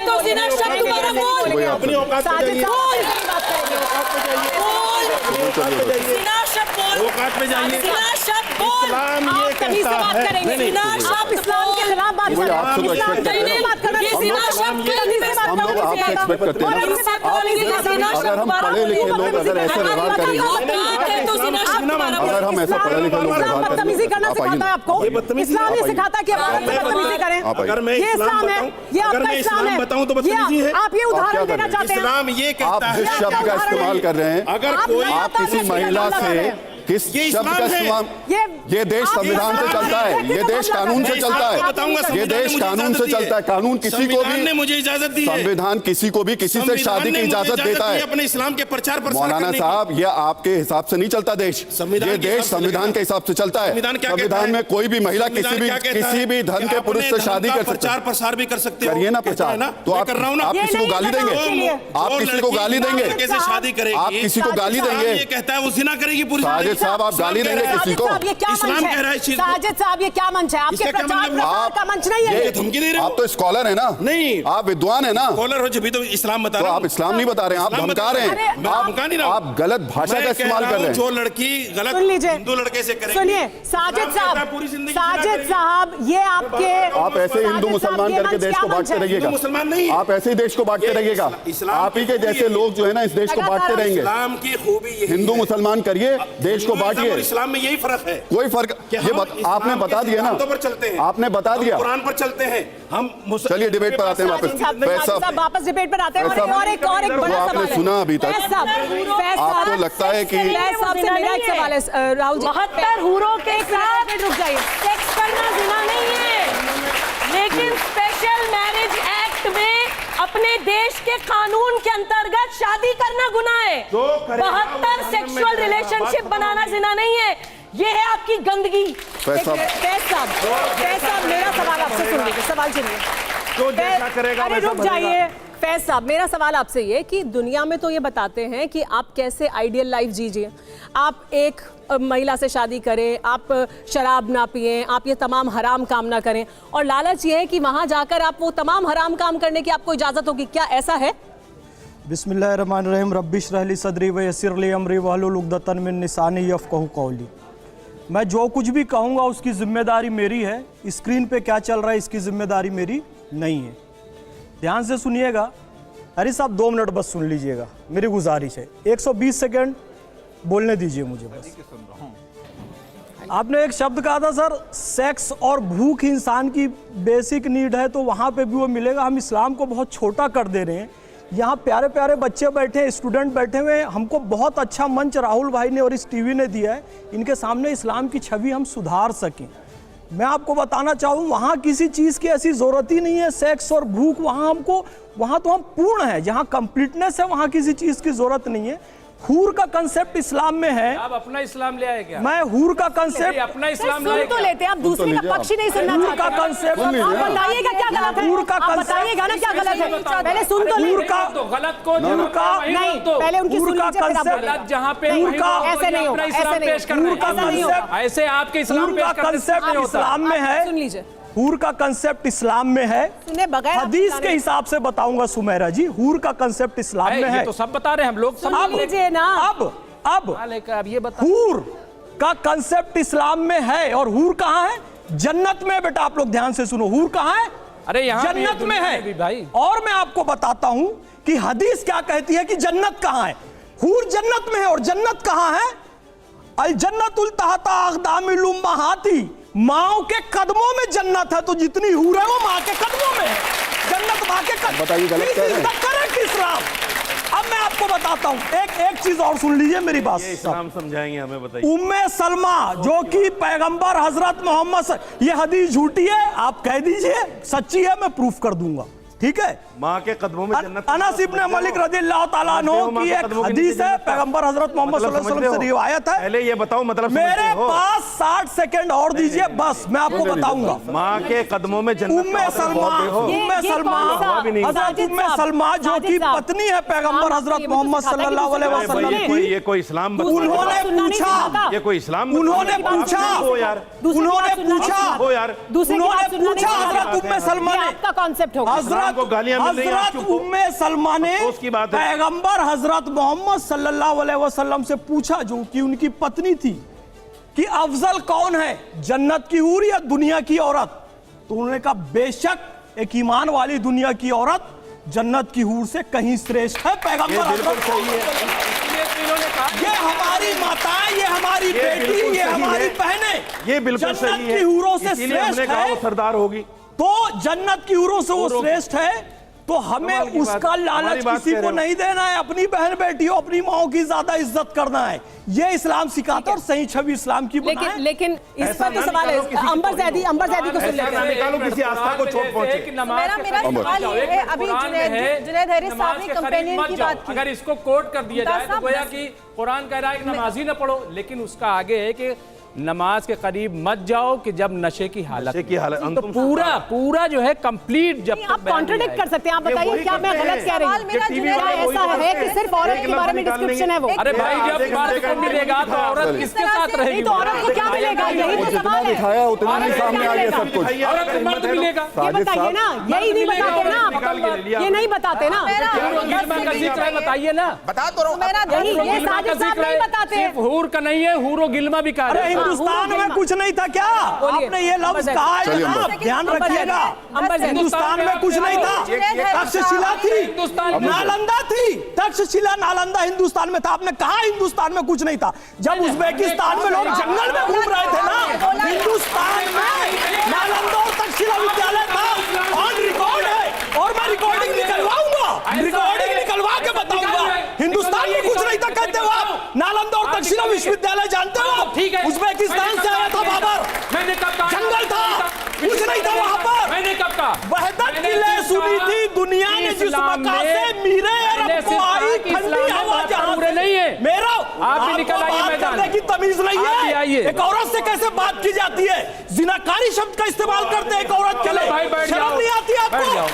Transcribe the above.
तो जिना शब्द तुम्हारा बोल, अपनी औकात पे जाइए, जिना शब्द बोल, औकात पे जाइए। जिना शब्द बोल। इस्लाम ये कहता है, जिना शब्द इस्लाम के खिलाफ बात कर रहे हैं। आपसे तो एक्सपेक्ट करते हैं। ये जिना शब्द हम लोग आपसे एक्सपेक्ट करते हैं ना, अगर हम पढ़े लिखे लोग अगर ऐसे व्यवहार करेंगे, अगर हम ऐसा पढ़े लिखे लोग व्यवहार बदतमीजी करना करेंगे, सिखाता है आपको। इस्लाम ये सिखाता है कि आप बदतमीजी करें। अगर मैं ये इस्लाम है, ये आपका इस्लाम है। बताऊं तो बदतमीजी है। आप ये उदाहरण देना चाहते हैं। इस्लाम ये आप कहता है, जिस शब्द का इस्तेमाल कर रहे हैं, अगर कोई आप किसी महिला से किस शब्द का इस्तेमाल, ये देश संविधान से चलता है, ये देश कानून से चलता है, ये देश कानून से चलता है। कानून किसी को भी, मुझे इजाजत दी है, संविधान किसी को भी किसी से शादी की इजाजत देता है। अपने इस्लाम के प्रचार प्रसार मौलाना साहब, ये आपके हिसाब से नहीं चलता देश, ये देश संविधान के हिसाब से चलता है। संविधान में कोई भी महिला किसी भी धर्म के पुरुष से शादी कर सकती है। प्रचार प्रसार भी कर सकते हो, करिए ना प्रचार। तो आप कर रहा हूं ना, आप किसी को गाली देंगे, आप किसी को गाली देंगे, कैसे शादी करेगी, आप किसी को गाली देंगे, ये कहता है वो जिना करेगी पूरी। साजिद साहब, आप गाली देंगे किसी को? इस्लाम कह रहा है इस चीज को। साजिद साहब, ये क्या मंच है? आपके प्रचार का मंच नहीं है। धमकी दे रहे हो? आप तो स्कॉलर है ना? नहीं, आप विद्वान है ना? स्कॉलर हो जब भी तो इस्लाम बता तो रहे हो। आप इस्लाम नहीं बता रहे हैं, आप धमका रहे हैं, आप गलत भाषा का इस्तेमाल कर रहे हैं। जो लड़की गलत हिंदू लड़के से करेगी, सुनिए साजिद साहब, ये आपके, आप ऐसे ही हिंदू मुसलमान करके देश को बांटते रहिएगा। मुसलमान नहीं, आप ऐसे ही देश को बांटते रहिएगा। आप ही के जैसे लोग जो है ना इस देश को बांटते रहेंगे। इस्लाम की खूबी हिंदू मुसलमान करिए, देश को बांटिए। इस्लाम में यही फर्क है, कोई फर्क, ये आपने बता दिया ना, पर चलते हैं, आपने बता दिया, कुरान पर चलते हैं हम। चलिए डिबेट पर आते हैं वापस। वापस डिबेट पर आते हैं। और एक बड़ा सवाल आपने सुना अभी तक, आपको लगता है कि मेरा एक सवाल है राहुल जी, 72 हूरों के साथ रुक जाइए। सेक्स करना जिना नहीं है, लेकिन स्पेशल मैरिज एक्ट में अपने देश के कानून के अंतर्गत शादी करना गुनाह है। 72 सेक्सुअल रिलेशनशिप बनाना जिना नहीं है। ये है आपकी गंदगी। फैज साहब, मेरा सवाल आपसे सुन लीजिए, सवाल सुनिए। जो जैसा करेगा अरे रुक जाइए फैज साहब, मेरा सवाल आपसे ये कि दुनिया में तो ये बताते हैं कि आप कैसे आइडियल लाइफ जीजिए, आप एक महिला से शादी करें, आप शराब ना पिएं, आप ये तमाम हराम काम ना करें, और लालच ये है कि वहां जाकर आप वो तमाम हराम काम करने की आपको इजाजत होगी। क्या ऐसा है? बिस्मिल्लाहिर्रहमानिर्रहीम, रब्बिश रहली सदरी व यस्सिर ली अमरी वहलुल उक़दतन मिन लिसानी यफ़क़हू क़ौली। मैं जो कुछ भी कहूँगा उसकी जिम्मेदारी मेरी है, स्क्रीन पे क्या चल रहा है इसकी जिम्मेदारी मेरी नहीं है। ध्यान से सुनिएगा। अरे साहब 2 मिनट बस सुन लीजिएगा, मेरी गुजारिश है। 120 सेकंड बोलने दीजिए मुझे बस। आपने एक शब्द कहा था सर, सेक्स और भूख इंसान की बेसिक नीड है, तो वहाँ पे भी वो मिलेगा। हम इस्लाम को बहुत छोटा कर दे रहे हैं। यहाँ प्यारे प्यारे बच्चे बैठे, स्टूडेंट बैठे हुए हैं। हमको बहुत अच्छा मंच राहुल भाई ने और इस टीवी ने दिया है, इनके सामने इस्लाम की छवि हम सुधार सकें। मैं आपको बताना चाहूँ, वहाँ किसी चीज़ की ऐसी ज़रूरत ही नहीं है। सेक्स और भूख वहाँ तो हम पूर्ण है, जहाँ कंप्लीटनेस है वहाँ किसी चीज़ की ज़रूरत नहीं है। हूर का कंसेप्ट इस्लाम में है। आप अपना इस्लाम ले आए क्या? मैं हूर का कंसेप्ट अपना इस्लाम सुन तो लेते हैं, आप दूसरे का पक्ष ही नहीं सुनना चाहते। हूर का कंसेप्ट बताइएगा क्या गलत है? हूर का बताइएगा ना क्या गलत है? पहले सुन तो हूर का गलत को हूर का नहीं, पहले उनकी सुन लीजिए फिर आप बोलिए। जहाँ पे हूर का ऐसे नहीं होगा, ऐसे नहीं होगा। ऐसे आपके इस्लाम का कंसेप्ट इस्लाम में है। सुन लीजिए, हूर का कंसेप्ट इस्लाम में है। सुने बगैर हदीस के हिसाब से बताऊंगा सुमेरा जी, हूर का कंसेप्ट इस्लाम में है। तो सब बता रहे हैं हम लोग। सुन लीजिए ना। अब ये बता, हूर का कंसेप्ट इस्लाम में है। और हूर कहाँ है? जन्नत में। बेटा आप लोग ध्यान से सुनो, हूर कहाँ है? अरे यहाँ जन्नत में है भाई। और मैं आपको बताता हूं कि हदीस क्या कहती है कि जन्नत कहाँ है। हूर जन्नत में है। और जन्नत कहाँ है? अल जन्नतुल तहता अक़दामिल उम्महाती, माओ के कदमों में जन्नत है। तो जितनी हूर है वो माँ के कदमों में है। जन्नत माँ के कदमों। बताइए गलत क्या है? करेक्ट इस्लाम। अब मैं आपको बताता हूं, एक चीज और सुन लीजिए मेरी बात। इस्लाम समझाएंगे हमें, बताइए। उम्मे सलमा जो कि पैगंबर हजरत मोहम्मद, ये हदीस झूठी है आप कह दीजिए, सच्ची है मैं प्रूफ कर दूंगा, ठीक है? माँ के कदमों में जन्नत। अनस इब्न मलिक रज़ियल्लाहु ताला अन्हु की एक हदीस है, पैगंबर हजरत मोहम्मद सल्लल्लाहु अलैहि वसल्लम से रिवायत है। पहले ये बताओ मतलब मेरे पास 60 सेकंड और दीजिए बस, मैं आपको बताऊंगा। माँ के कदमों में जन्नत। उम्मे सलमा हजरत उम्मे सलमा जो कि पत्नी है पैगंबर हजरत मोहम्मद सल्लल्लाहु अलैहि वसल्लम की। ये कोई इस्लाम? उन्होंने पूछा, ये कोई इस्लाम? उन्होंने पूछा हजरत उम्मे सलमा ने, आपका कॉन्सेप्ट होगा। हजरत को गालियां मिल रही हैं, आप हजरत चुप हो। उम्मे सलमा ने अफसोस की बात है। पैगंबर हजरत मोहम्मद सल्लल्लाहु अलैहि वसल्लम से पूछा, जो कि उनकी पत्नी थी, कि अफजल कौन है, जन्नत की हूर या दुनिया की औरत? तो उन्होंने कहा बेशक एक ईमान वाली दुनिया की औरत जन्नत की हूर से कहीं श्रेष्ठ है। पैगंबर बिल्कुल हजरत सही है। ये हमारी माताएं, ये हमारी बेटी, बिल्कुल ये सही हमारी है। बहनें ये बिल्कुल सही जन्नत है। की हूरों से इसीलिए हमने श्रेष्ठ कहा है। वो सरदार होगी। तो जन्नत की हूरों से वो श्रेष्ठ है, तो हमें कमाल की बात- उसका हमारी लालच बात किसी कह को रहे हो। नहीं देना है। अपनी बहन बेटियों, अपनी माओ की ज्यादा इज्जत करना है, ये इस्लाम सिखाता है और सही छवि इस्लाम की बनाए। लेकिन इस ऐसा पर तो ना सवाल निकालो है, किसी की अंबर जैदी को सुन लेते हैं। निकालो किसी आस्था को चोट पहुंचे। मेरा सवाल ये है, अभी जुनैद हैरिस साहब ने कंपेनियन की बात की। अगर इसको कोट कर दिया जाए तो साहब, गोया कि कुरान कह रहा है कि नमाज ही न पढ़ो, लेकिन उसका आगे है कि नमाज के करीब मत जाओ कि जब नशे की हालत नशे की हालत- तो अंतुम पूरा जो है कंप्लीट जब नहीं, तक आप बयान नहीं कॉन्ट्रडिक्ट आएगा। कर सकते हैं। आप बताइए वही क्या मैं करते गलत हैं। कह रही सवाल हूँ? मेरा टीवी जुनैद वाले वही ऐसा करते है हैं। कि सिर्फ औरत एक के बारे में लफ्ज़ निकाल डिस्क्रिप्शन है वो। लेंगे। अरे भाई जब देखो, मर्द देखो, को मिलेगा तो औरत चलिए। किसके साथ रहेगी? नहीं तो औरत को क्या मिलेगा, यही तो जितना सवाल है। दिखाया उतना ही सामने आ गया सब कुछ। औरत को मर्द मिलेगा। ये साजिद बताइए साहब, ना, यही नहीं बताते ना निकाल के ले लिया आप, ये नहीं बताते ना। गिलमा का जिक्र है, बताइए ना। बता तो रहा हूँ मेरा यही ये गिलमा का साजिद साहब जिक्र नहीं है, बताते। सिर्फ हूर का नहीं है, हूरो गिलमा भी कहा अरे जाता है। हिंदुस्तान में कुछ नहीं था क्या? बोलिए। आपने ये लफ्ज कहा है चलिए, जनाब, अंबर। ध्यान रखिएगा। अंबर जैदी। हिंदुस्तान में कुछ नहीं था। तक्षशिला थी, हिंदुस्तान- नालंदा थी, तक्षशिला नालंदा हिंदुस्तान में था। आपने कहा हिंदुस्तान में कुछ नहीं था। जब उज्बेकिस्तान में लोग जंगल में घूम रहे थे ना, हिंदुस्तान में नालंदा और तक्षशिला विद्यालय था। ऑन रिकॉर्ड है, और मैं रिकॉर्डिंग निकलवाऊंगा, रिकॉर्डिंग निकलवा के बताऊंगा। हिंदुस्तान में कुछ नहीं था कहते हो आप। नालंदा और तक्षशिला विश्वविद्यालय जानते हो आप? ठीक है। उज्बेकिस्तान से आया था बाबर, मैंने कब कहा? जंगल था, कुछ नहीं था वहां पर। मैंने कब कहा? वहदत की लय सुनी थी दुनिया ने जिस मका से मीरे अरब को आई ठंडी हवा जहां से नहीं है। मेरा आप भी निकल आपको आइए बात मैदान। करने की तमीज नहीं आप भी है। आइए। एक औरत से कैसे बात की जाती है? जिनाकारी शब्द का इस्तेमाल करते हैं एक औरत के चलो लिए। भाई बैठ शर्म जाओ। नहीं आती बैठ आपको? जाओ।